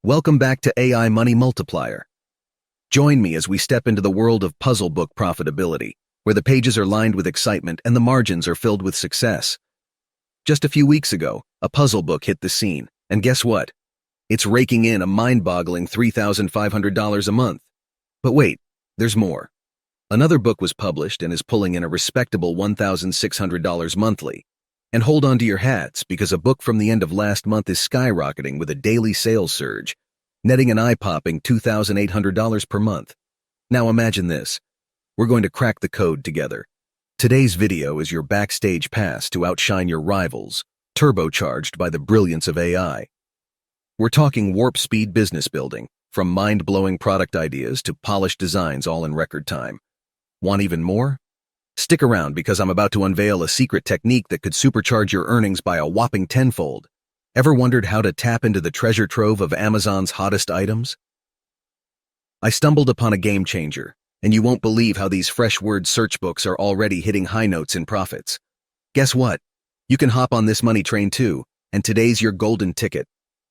Welcome back to AI Money Multiplier. Join me as we step into the world of puzzle book profitability, where the pages are lined with excitement and the margins are filled with success. Just a few weeks ago, a puzzle book hit the scene, and guess what? It's raking in a mind-boggling $3,500 a month. But wait, there's more. Another book was published and is pulling in a respectable $1,600 monthly. And hold on to your hats, because a book from the end of last month is skyrocketing with a daily sales surge, netting an eye-popping $2,800 per month. Now imagine this. We're going to crack the code together. Today's video is your backstage pass to outshine your rivals, turbocharged by the brilliance of AI. We're talking warp speed business building, from mind-blowing product ideas to polished designs all in record time. Want even more? Stick around, because I'm about to unveil a secret technique that could supercharge your earnings by a whopping tenfold. Ever wondered how to tap into the treasure trove of Amazon's hottest items? I stumbled upon a game changer, and you won't believe how these fresh word search books are already hitting high notes in profits. Guess what? You can hop on this money train too, and today's your golden ticket.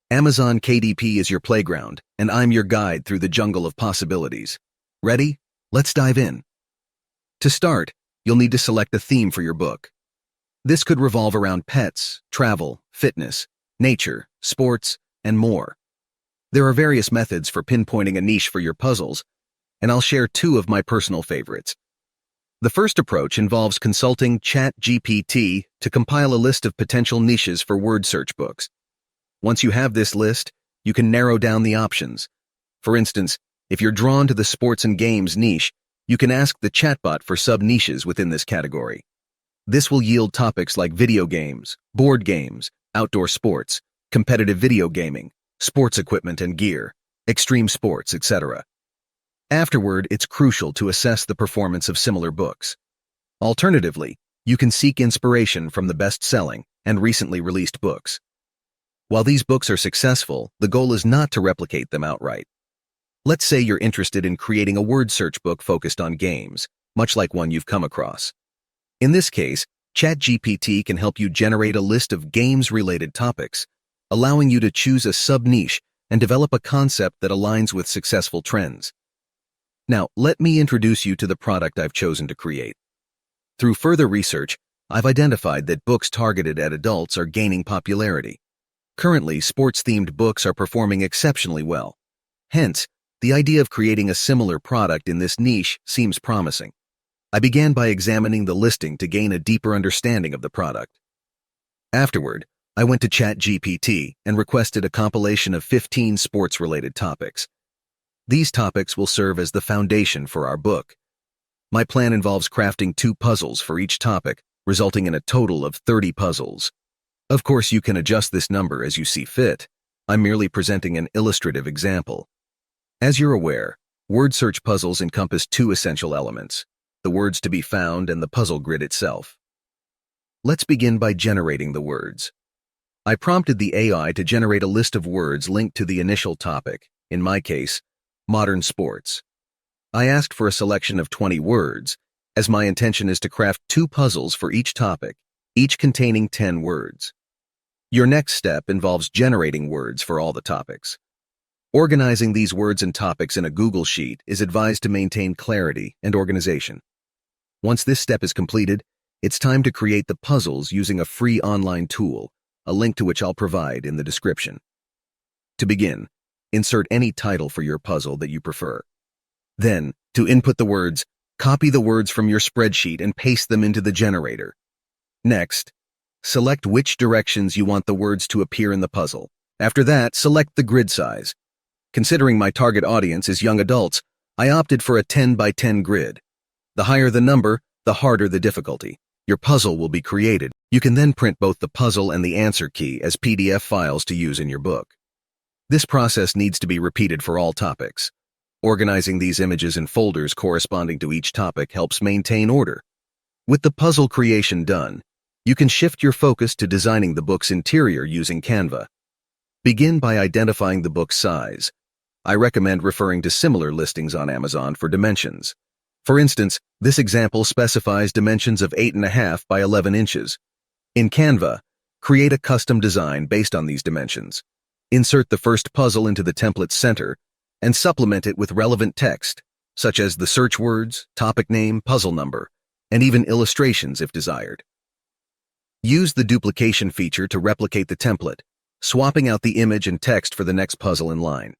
Amazon KDP is your playground, and I'm your guide through the jungle of possibilities. Ready? Let's dive in. To start, you'll need to select a theme for your book. This could revolve around pets, travel, fitness, nature, sports, and more. There are various methods for pinpointing a niche for your puzzles, and I'll share two of my personal favorites. The first approach involves consulting ChatGPT to compile a list of potential niches for word search books. Once you have this list, you can narrow down the options. For instance, if you're drawn to the sports and games niche, you can ask the chatbot for sub-niches within this category. This will yield topics like video games, board games, outdoor sports, competitive video gaming, sports equipment and gear, extreme sports, etc. Afterward, it's crucial to assess the performance of similar books. Alternatively, you can seek inspiration from the best-selling and recently released books. While these books are successful, the goal is not to replicate them outright. Let's say you're interested in creating a word search book focused on games, much like one you've come across. In this case, ChatGPT can help you generate a list of games-related topics, allowing you to choose a sub-niche and develop a concept that aligns with successful trends. Now, let me introduce you to the product I've chosen to create. Through further research, I've identified that books targeted at adults are gaining popularity. Currently, sports-themed books are performing exceptionally well. Hence, the idea of creating a similar product in this niche seems promising. I began by examining the listing to gain a deeper understanding of the product. Afterward, I went to ChatGPT and requested a compilation of 15 sports-related topics. These topics will serve as the foundation for our book. My plan involves crafting 2 puzzles for each topic, resulting in a total of 30 puzzles. Of course, you can adjust this number as you see fit. I'm merely presenting an illustrative example. As you're aware, word search puzzles encompass 2 essential elements: the words to be found and the puzzle grid itself. Let's begin by generating the words. I prompted the AI to generate a list of words linked to the initial topic, in my case, modern sports. I asked for a selection of 20 words, as my intention is to craft 2 puzzles for each topic, each containing 10 words. Your next step involves generating words for all the topics. Organizing these words and topics in a Google Sheet is advised to maintain clarity and organization. Once this step is completed, it's time to create the puzzles using a free online tool, a link to which I'll provide in the description. To begin, insert any title for your puzzle that you prefer. Then, to input the words, copy the words from your spreadsheet and paste them into the generator. Next, select which directions you want the words to appear in the puzzle. After that, select the grid size. Considering my target audience is young adults, I opted for a 10 by 10 grid. The higher the number, the harder the difficulty. Your puzzle will be created. You can then print both the puzzle and the answer key as PDF files to use in your book. This process needs to be repeated for all topics. Organizing these images in folders corresponding to each topic helps maintain order. With the puzzle creation done, you can shift your focus to designing the book's interior using Canva. Begin by identifying the book's size. I recommend referring to similar listings on Amazon for dimensions. For instance, this example specifies dimensions of 8.5 by 11 inches. In Canva, create a custom design based on these dimensions. Insert the first puzzle into the template's center and supplement it with relevant text, such as the search words, topic name, puzzle number, and even illustrations if desired. Use the duplication feature to replicate the template, swapping out the image and text for the next puzzle in line.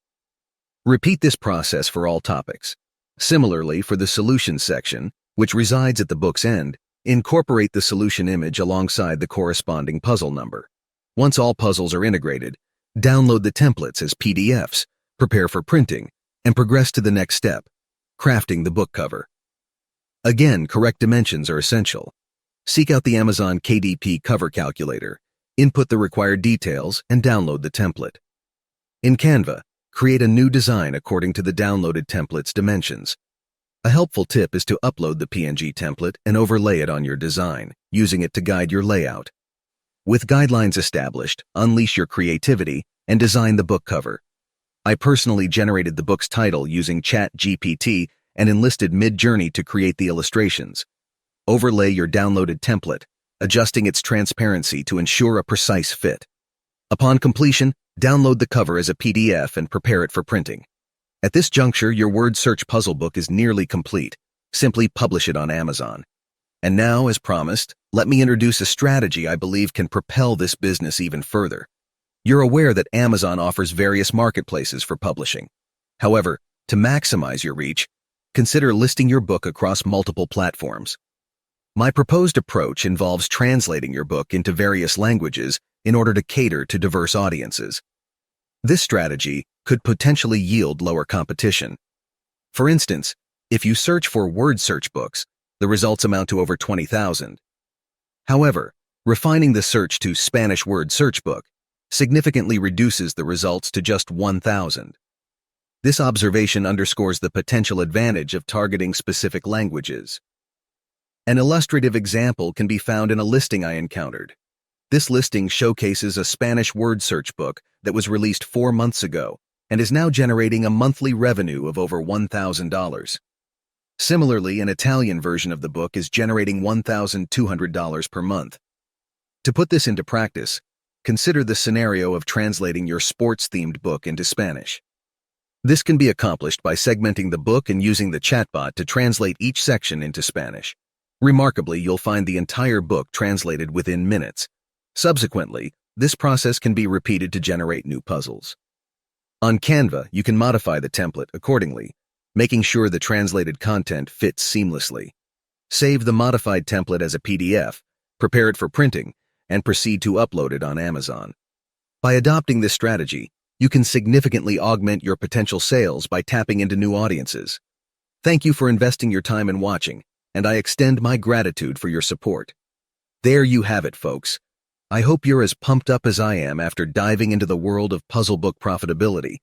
Repeat this process for all topics. Similarly, for the solutions section, which resides at the book's end, incorporate the solution image alongside the corresponding puzzle number. Once all puzzles are integrated, download the templates as PDFs, prepare for printing, and progress to the next step, crafting the book cover. Again, correct dimensions are essential. Seek out the Amazon KDP cover calculator, input the required details, and download the template. In Canva, create a new design according to the downloaded template's dimensions. A helpful tip is to upload the PNG template and overlay it on your design, using it to guide your layout. With guidelines established, unleash your creativity and design the book cover. I personally generated the book's title using ChatGPT and enlisted Midjourney to create the illustrations. Overlay your downloaded template, adjusting its transparency to ensure a precise fit. Upon completion, download the cover as a PDF and prepare it for printing. At this juncture, your word search puzzle book is nearly complete. Simply publish it on Amazon. And now, as promised, let me introduce a strategy I believe can propel this business even further. You're aware that Amazon offers various marketplaces for publishing. However, to maximize your reach, consider listing your book across multiple platforms. My proposed approach involves translating your book into various languages in order to cater to diverse audiences. This strategy could potentially yield lower competition. For instance, if you search for word search books, the results amount to over 20,000. However, refining the search to Spanish word search book significantly reduces the results to just 1,000. This observation underscores the potential advantage of targeting specific languages. An illustrative example can be found in a listing I encountered. This listing showcases a Spanish word search book that was released 4 months ago and is now generating a monthly revenue of over $1,000. Similarly, an Italian version of the book is generating $1,200 per month. To put this into practice, consider the scenario of translating your sports-themed book into Spanish. This can be accomplished by segmenting the book and using the chatbot to translate each section into Spanish. Remarkably, you'll find the entire book translated within minutes. Subsequently, this process can be repeated to generate new puzzles. On Canva, you can modify the template accordingly, making sure the translated content fits seamlessly. Save the modified template as a PDF, prepare it for printing, and proceed to upload it on Amazon. By adopting this strategy, you can significantly augment your potential sales by tapping into new audiences. Thank you for investing your time and watching, and I extend my gratitude for your support. There you have it, folks. I hope you're as pumped up as I am after diving into the world of puzzle book profitability.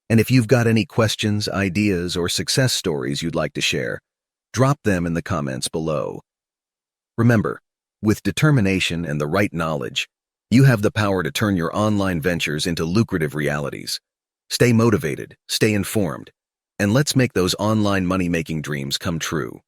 And if you've got any questions, ideas, or success stories you'd like to share, drop them in the comments below. Remember, with determination and the right knowledge, you have the power to turn your online ventures into lucrative realities. Stay motivated, stay informed, and let's make those online money-making dreams come true.